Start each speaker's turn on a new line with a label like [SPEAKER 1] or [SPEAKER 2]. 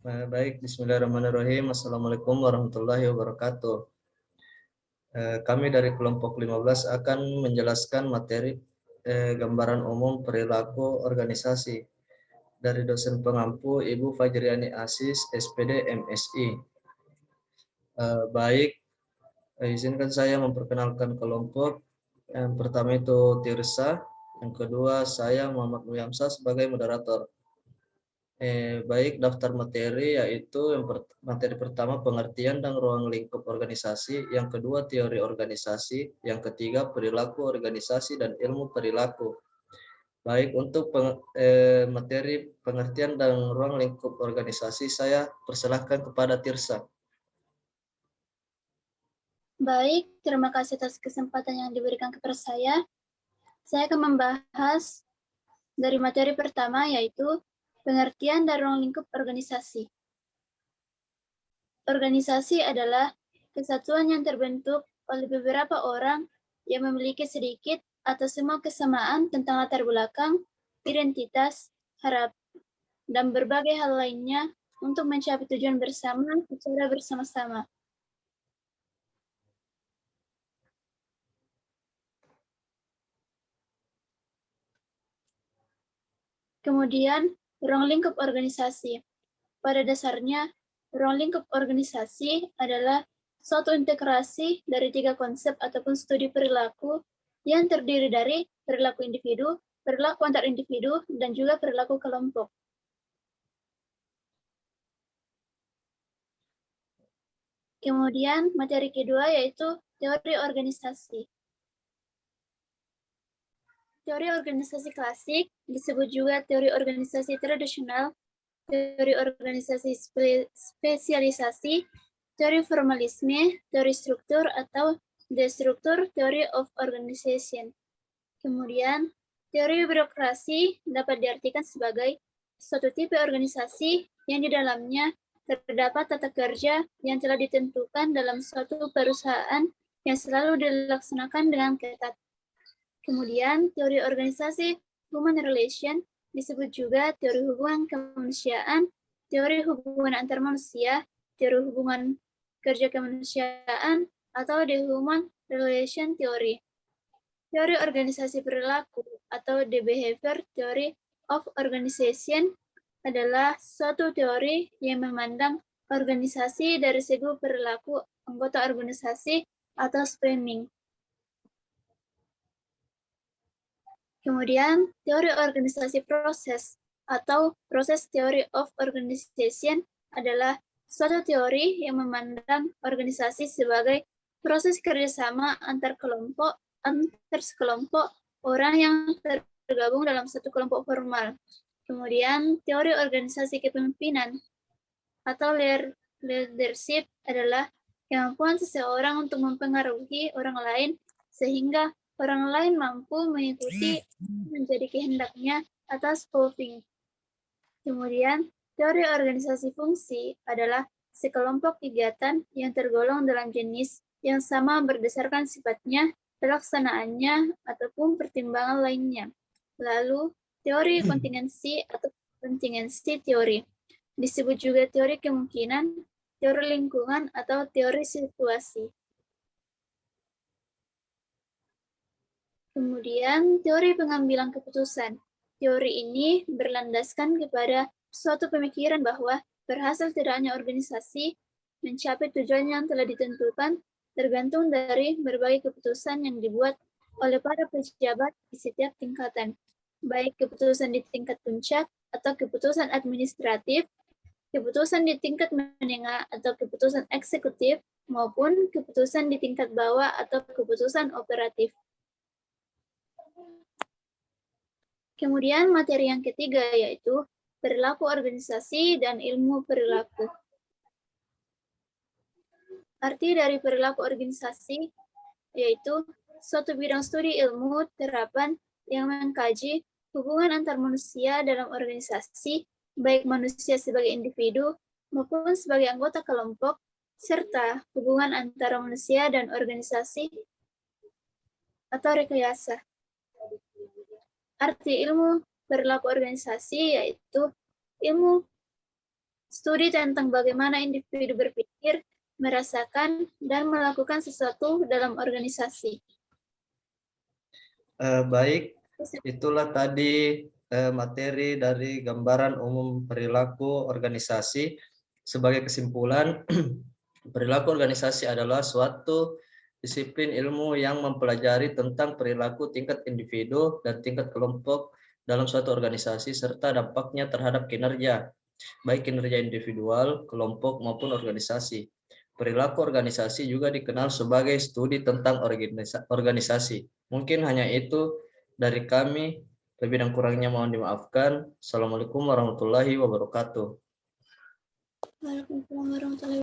[SPEAKER 1] Baik, bismillahirrahmanirrahim. Assalamualaikum warahmatullahi wabarakatuh. Kami dari kelompok 15 akan menjelaskan materi gambaran umum perilaku organisasi dari dosen pengampu Ibu Fajriani Asis, SPD MSI. Baik, izinkan saya memperkenalkan kelompok. Yang pertama itu Tirsa, yang kedua saya Muhammad Muyamsa sebagai moderator. Baik, daftar materi yaitu materi pertama pengertian dan ruang lingkup organisasi, yang kedua teori organisasi, yang ketiga perilaku organisasi dan ilmu perilaku. Baik, untuk materi pengertian dan ruang lingkup organisasi saya persilahkan kepada Tirsa.
[SPEAKER 2] Baik, terima kasih atas kesempatan yang diberikan kepada saya. Saya akan membahas dari materi pertama, yaitu pengertian dan ruang lingkup organisasi. Organisasi adalah kesatuan yang terbentuk oleh beberapa orang yang memiliki sedikit atau semua kesamaan tentang latar belakang, identitas, harap, dan berbagai hal lainnya untuk mencapai tujuan bersama secara bersama-sama. Kemudian, ruang lingkup organisasi. Pada dasarnya, ruang lingkup organisasi adalah suatu integrasi dari 3 konsep ataupun studi perilaku yang terdiri dari perilaku individu, perilaku antar individu, dan juga perilaku kelompok. Kemudian, materi kedua yaitu teori organisasi. Teori organisasi klasik disebut juga teori organisasi tradisional, teori organisasi spesialisasi, teori formalisme, teori struktur atau destruktur, theory of organization. Kemudian, teori birokrasi dapat diartikan sebagai suatu tipe organisasi yang di dalamnya terdapat tata kerja yang telah ditentukan dalam suatu perusahaan yang selalu dilaksanakan dengan ketat. Kemudian, teori organisasi human relation disebut juga teori hubungan kemanusiaan, teori hubungan antar manusia, teori hubungan kerja kemanusiaan, atau the human relation theory. Teori organisasi perilaku atau the behavior theory of organization adalah suatu teori yang memandang organisasi dari segi perilaku anggota organisasi atau framing. Kemudian, teori organisasi proses atau proses theory of organization adalah suatu teori yang memandang organisasi sebagai proses kerjasama antar sekelompok orang yang tergabung dalam satu kelompok formal. Kemudian, teori organisasi kepemimpinan atau leadership adalah kemampuan seseorang untuk mempengaruhi orang lain sehingga orang lain mampu mengikuti menjadi kehendaknya atas voting. Kemudian, teori organisasi fungsi adalah sekelompok kegiatan yang tergolong dalam jenis yang sama berdasarkan sifatnya, pelaksanaannya, ataupun pertimbangan lainnya. Lalu, teori kontingensi atau kontingensi teori disebut juga teori kemungkinan, teori lingkungan, atau teori situasi. Kemudian, teori pengambilan keputusan. Teori ini berlandaskan kepada suatu pemikiran bahwa berhasil tidaknya organisasi mencapai tujuan yang telah ditentukan tergantung dari berbagai keputusan yang dibuat oleh para pejabat di setiap tingkatan, baik keputusan di tingkat puncak atau keputusan administratif, keputusan di tingkat menengah atau keputusan eksekutif, maupun keputusan di tingkat bawah atau keputusan operatif. Kemudian materi yang ketiga yaitu perilaku organisasi dan ilmu perilaku. Arti dari perilaku organisasi yaitu suatu bidang studi ilmu terapan yang mengkaji hubungan antar manusia dalam organisasi, baik manusia sebagai individu maupun sebagai anggota kelompok, serta hubungan antara manusia dan organisasi atau rekayasa. Arti ilmu perilaku organisasi yaitu ilmu Studi tentang bagaimana individu berpikir, merasakan, dan melakukan sesuatu dalam organisasi.
[SPEAKER 1] Baik, itulah tadi materi dari gambaran umum perilaku organisasi. Sebagai kesimpulan, perilaku organisasi adalah suatu disiplin ilmu yang mempelajari tentang perilaku tingkat individu dan tingkat kelompok dalam suatu organisasi serta dampaknya terhadap kinerja, baik kinerja individual, kelompok, maupun organisasi. Perilaku organisasi juga dikenal sebagai studi tentang organisasi. Mungkin hanya itu dari kami, lebih dan kurangnya mohon dimaafkan. Assalamualaikum warahmatullahi wabarakatuh.
[SPEAKER 2] Waalaikumsalam warahmatullahi wabarakatuh.